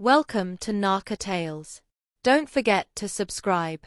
Welcome to Naka Tales. Don't forget to subscribe.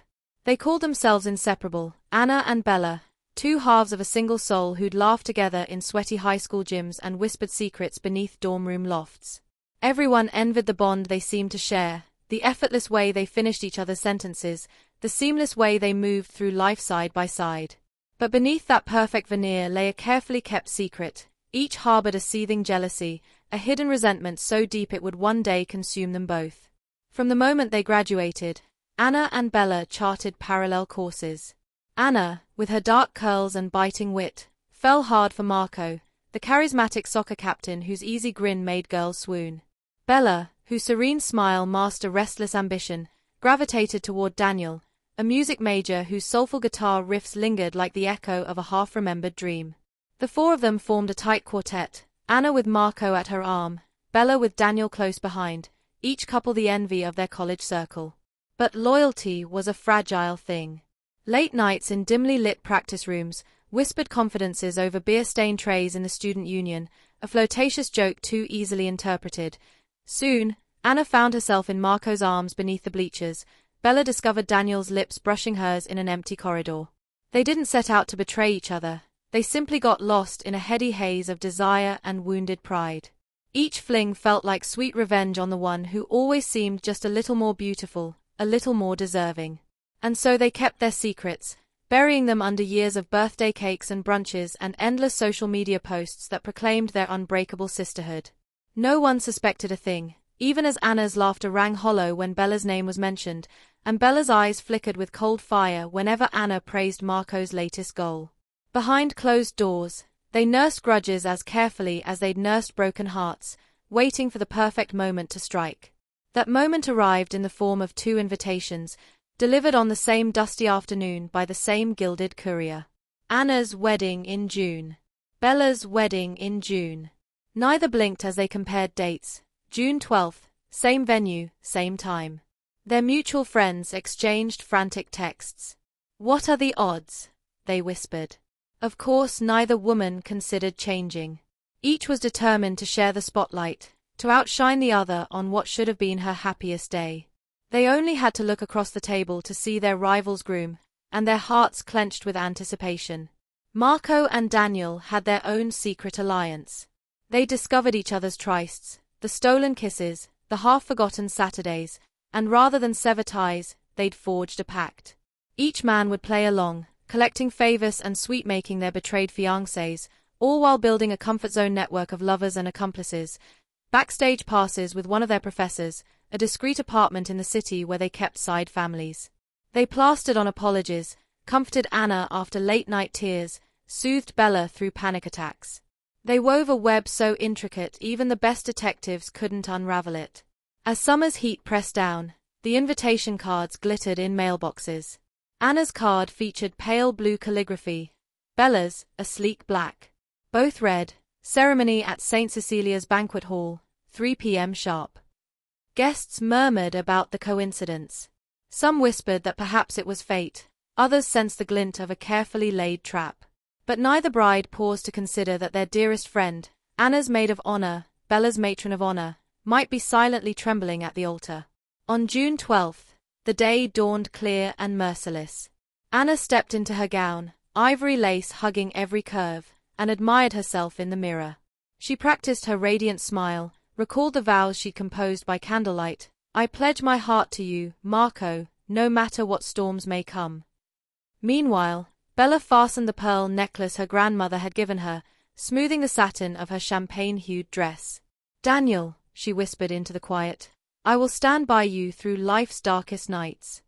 They called themselves inseparable, Anna and Bella, two halves of a single soul who'd laughed together in sweaty high school gyms and whispered secrets beneath dorm room lofts. Everyone envied the bond they seemed to share, the effortless way they finished each other's sentences, the seamless way they moved through life side by side. But beneath that perfect veneer lay a carefully kept secret. Each harbored a seething jealousy, a hidden resentment so deep it would one day consume them both. From the moment they graduated, Anna and Bella charted parallel courses. Anna, with her dark curls and biting wit, fell hard for Marco, the charismatic soccer captain whose easy grin made girls swoon. Bella, whose serene smile masked a restless ambition, gravitated toward Daniel, a music major whose soulful guitar riffs lingered like the echo of a half-remembered dream. The four of them formed a tight quartet, Anna with Marco at her arm, Bella with Daniel close behind, each couple the envy of their college circle. But loyalty was a fragile thing. Late nights in dimly lit practice rooms, whispered confidences over beer-stained trays in the student union, a flirtatious joke too easily interpreted. Soon, Anna found herself in Marco's arms beneath the bleachers. Bella discovered Daniel's lips brushing hers in an empty corridor. They didn't set out to betray each other. They simply got lost in a heady haze of desire and wounded pride. Each fling felt like sweet revenge on the one who always seemed just a little more beautiful, a little more deserving. And so they kept their secrets, burying them under years of birthday cakes and brunches and endless social media posts that proclaimed their unbreakable sisterhood. No one suspected a thing, even as Anna's laughter rang hollow when Bella's name was mentioned, and Bella's eyes flickered with cold fire whenever Anna praised Marco's latest goal. Behind closed doors, they nursed grudges as carefully as they'd nursed broken hearts, waiting for the perfect moment to strike. That moment arrived in the form of two invitations, delivered on the same dusty afternoon by the same gilded courier. Anna's wedding in June. Bella's wedding in June. Neither blinked as they compared dates. June 12th, same venue, same time. Their mutual friends exchanged frantic texts. "What are the odds?" they whispered. Of course, neither woman considered changing. Each was determined to share the spotlight, to outshine the other on what should have been her happiest day. They only had to look across the table to see their rival's groom, and their hearts clenched with anticipation. Marco and Daniel had their own secret alliance. They discovered each other's trysts, the stolen kisses, the half-forgotten Saturdays, and rather than sever ties, they'd forged a pact. Each man would play along, collecting favors and sweet-making their betrayed fiancés, all while building a comfort zone network of lovers and accomplices, backstage passes with one of their professors, a discreet apartment in the city where they kept side families. They plastered on apologies, comforted Anna after late-night tears, soothed Bella through panic attacks. They wove a web so intricate even the best detectives couldn't unravel it. As summer's heat pressed down, the invitation cards glittered in mailboxes. Anna's card featured pale blue calligraphy, Bella's, a sleek black. Both read, "Ceremony at St. Cecilia's Banquet Hall, 3 p.m. sharp." Guests murmured about the coincidence. Some whispered that perhaps it was fate, others sensed the glint of a carefully laid trap. But neither bride paused to consider that their dearest friend, Anna's maid of honor, Bella's matron of honor, might be silently trembling at the altar. On June 12th, the day dawned clear and merciless. Anna stepped into her gown, ivory lace hugging every curve, and admired herself in the mirror. She practiced her radiant smile, recalled the vows she'd composed by candlelight. "I pledge my heart to you, Marco, no matter what storms may come." Meanwhile, Bella fastened the pearl necklace her grandmother had given her, smoothing the satin of her champagne-hued dress. "Daniel," she whispered into the quiet, "I will stand by you through life's darkest nights."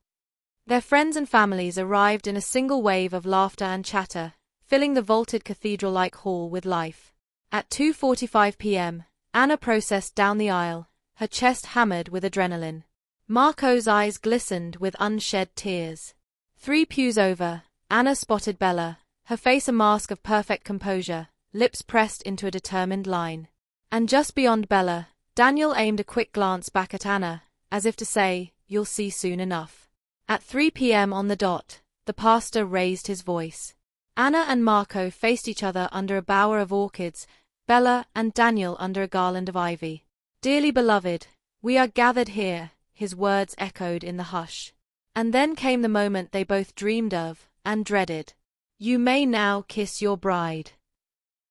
Their friends and families arrived in a single wave of laughter and chatter, filling the vaulted cathedral-like hall with life. At 2:45 p.m., Anna processed down the aisle, her chest hammered with adrenaline. Marco's eyes glistened with unshed tears. 3 pews over, Anna spotted Bella, her face a mask of perfect composure, lips pressed into a determined line. And just beyond Bella, Daniel aimed a quick glance back at Anna, as if to say, "You'll see soon enough." At 3 p.m. on the dot, the pastor raised his voice. Anna and Marco faced each other under a bower of orchids, Bella and Daniel under a garland of ivy. "Dearly beloved, We are gathered here, his words echoed in the hush. And then came the moment they both dreamed of, and dreaded. You may now kiss your bride.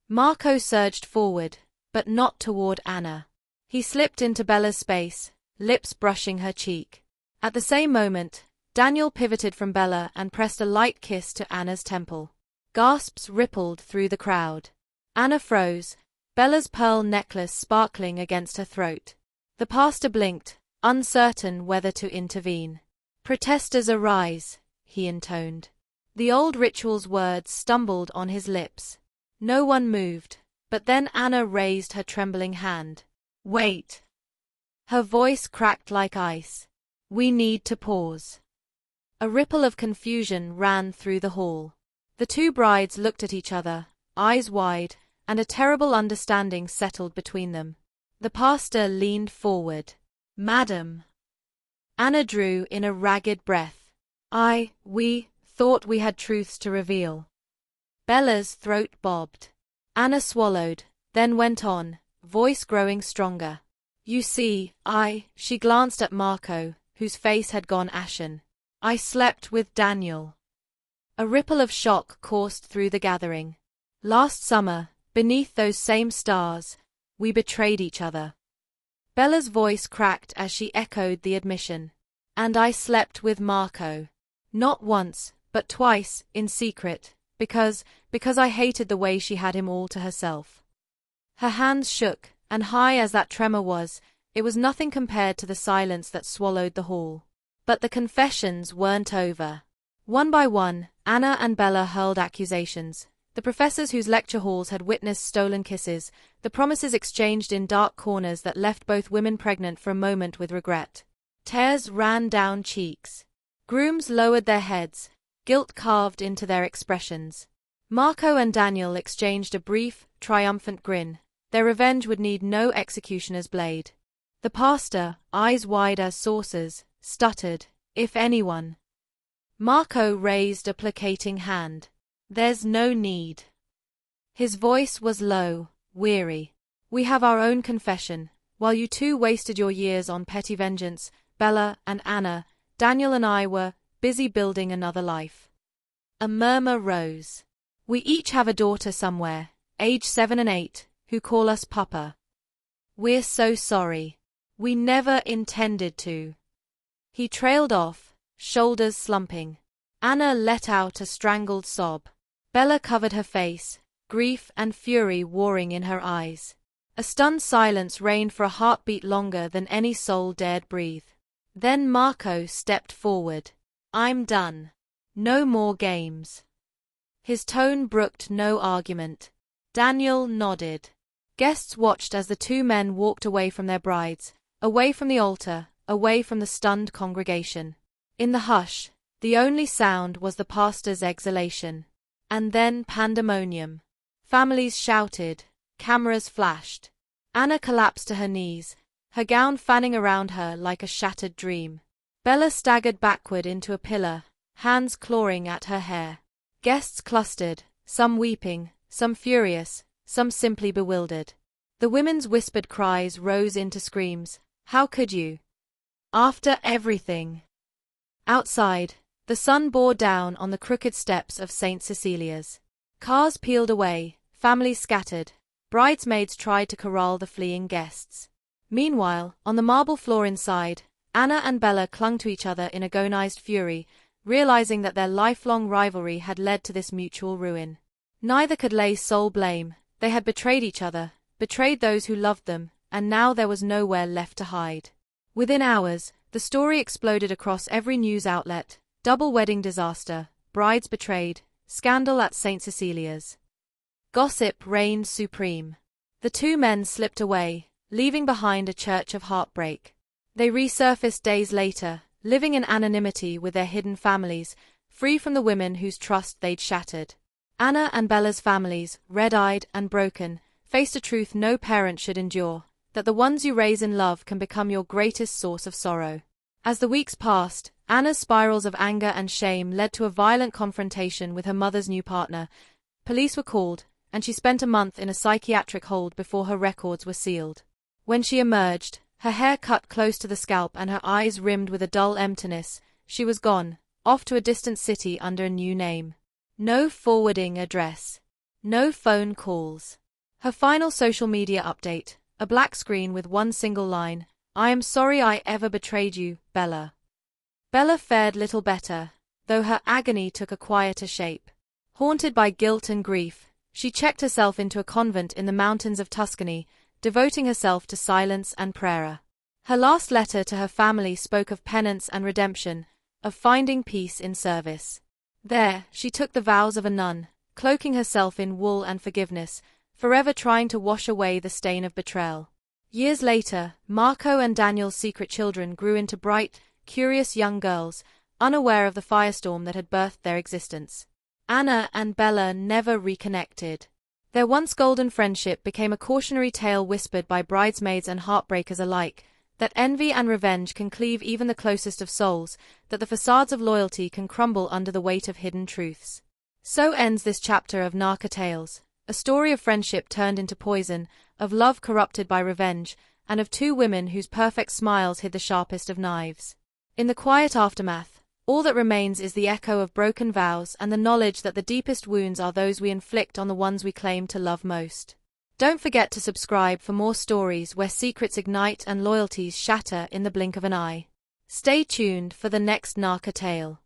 Marco surged forward, but not toward Anna. He slipped into Bella's space, lips brushing her cheek. At the same moment, Daniel pivoted from Bella and pressed a light kiss to Anna's temple. Gasps rippled through the crowd. Anna froze, Bella's pearl necklace sparkling against her throat. The pastor blinked, uncertain whether to intervene. Protesters arise, he intoned. The old ritual's words stumbled on his lips. No one moved, but then Anna raised her trembling hand. Wait. Her voice cracked like ice. We need to pause. A ripple of confusion ran through the hall. The two brides looked at each other, eyes wide, and a terrible understanding settled between them. The pastor leaned forward. Madam. Anna drew in a ragged breath. We thought we had truths to reveal. Bella's throat bobbed. Anna swallowed, then went on, voice growing stronger. You see, she glanced at Marco, whose face had gone ashen. I slept with Daniel. A ripple of shock coursed through the gathering. Last summer, beneath those same stars, we betrayed each other. Bella's voice cracked as she echoed the admission. And I slept with Marco. Not once, but twice, in secret, because I hated the way she had him all to herself. Her hands shook, and high as that tremor was, it was nothing compared to the silence that swallowed the hall. But the confessions weren't over. One by one, Anna and Bella hurled accusations. The professors whose lecture halls had witnessed stolen kisses, the promises exchanged in dark corners that left both women pregnant for a moment with regret. Tears ran down cheeks. Grooms lowered their heads, guilt carved into their expressions. Marco and Daniel exchanged a brief, triumphant grin. Their revenge would need no executioner's blade. The pastor, eyes wide as saucers, stuttered, if anyone. Marco raised a placating hand. There's no need. His voice was low, weary. We have our own confession. While you two wasted your years on petty vengeance, Bella and Anna, Daniel and I were busy building another life. A murmur rose. We each have a daughter somewhere, age 7 and 8, who call us Papa. We're so sorry. We never intended to. He trailed off, shoulders slumping. Anna let out a strangled sob. Bella covered her face, grief and fury warring in her eyes. A stunned silence reigned for a heartbeat longer than any soul dared breathe. Then Marco stepped forward. I'm done. No more games. His tone brooked no argument. Daniel nodded. Guests watched as the two men walked away from their brides, away from the altar, away from the stunned congregation. In the hush, the only sound was the pastor's exhalation. And then pandemonium. Families shouted, cameras flashed. Anna collapsed to her knees, her gown fanning around her like a shattered dream. Bella staggered backward into a pillar, hands clawing at her hair. Guests clustered, some weeping, some furious, some simply bewildered. The women's whispered cries rose into screams. How could you? After everything. Outside, the sun bore down on the crooked steps of St. Cecilia's. Cars peeled away, families scattered, bridesmaids tried to corral the fleeing guests. Meanwhile, on the marble floor inside, Anna and Bella clung to each other in agonized fury, realizing that their lifelong rivalry had led to this mutual ruin. Neither could lay sole blame. They had betrayed each other, betrayed those who loved them, and now there was nowhere left to hide. Within hours, the story exploded across every news outlet. Double wedding disaster, brides betrayed, scandal at St. Cecilia's. Gossip reigned supreme. The two men slipped away, leaving behind a church of heartbreak. They resurfaced days later, living in anonymity with their hidden families, free from the women whose trust they'd shattered. Anna and Bella's families, red-eyed and broken, faced a truth no parent should endure, that the ones you raise in love can become your greatest source of sorrow. As the weeks passed, Anna's spirals of anger and shame led to a violent confrontation with her mother's new partner. Police were called, and she spent a month in a psychiatric hold before her records were sealed. When she emerged, Her hair cut close to the scalp and her eyes rimmed with a dull emptiness, she was gone, off to a distant city under a new name. No forwarding address. No phone calls. Her final social media update, a black screen with one single line, "I am sorry I ever betrayed you, Bella." Bella fared little better, though her agony took a quieter shape. Haunted by guilt and grief, she checked herself into a convent in the mountains of Tuscany, devoting herself to silence and prayer. Her last letter to her family spoke of penance and redemption, of finding peace in service. There, she took the vows of a nun, cloaking herself in wool and forgiveness, forever trying to wash away the stain of betrayal. Years later, Marco and Daniel's secret children grew into bright, curious young girls, unaware of the firestorm that had birthed their existence. Anna and Bella never reconnected. Their once golden friendship became a cautionary tale whispered by bridesmaids and heartbreakers alike, that envy and revenge can cleave even the closest of souls, that the facades of loyalty can crumble under the weight of hidden truths. So ends this chapter of Naka Tales, a story of friendship turned into poison, of love corrupted by revenge, and of two women whose perfect smiles hid the sharpest of knives. In the quiet aftermath, all that remains is the echo of broken vows and the knowledge that the deepest wounds are those we inflict on the ones we claim to love most. Don't forget to subscribe for more stories where secrets ignite and loyalties shatter in the blink of an eye. Stay tuned for the next Naka tale.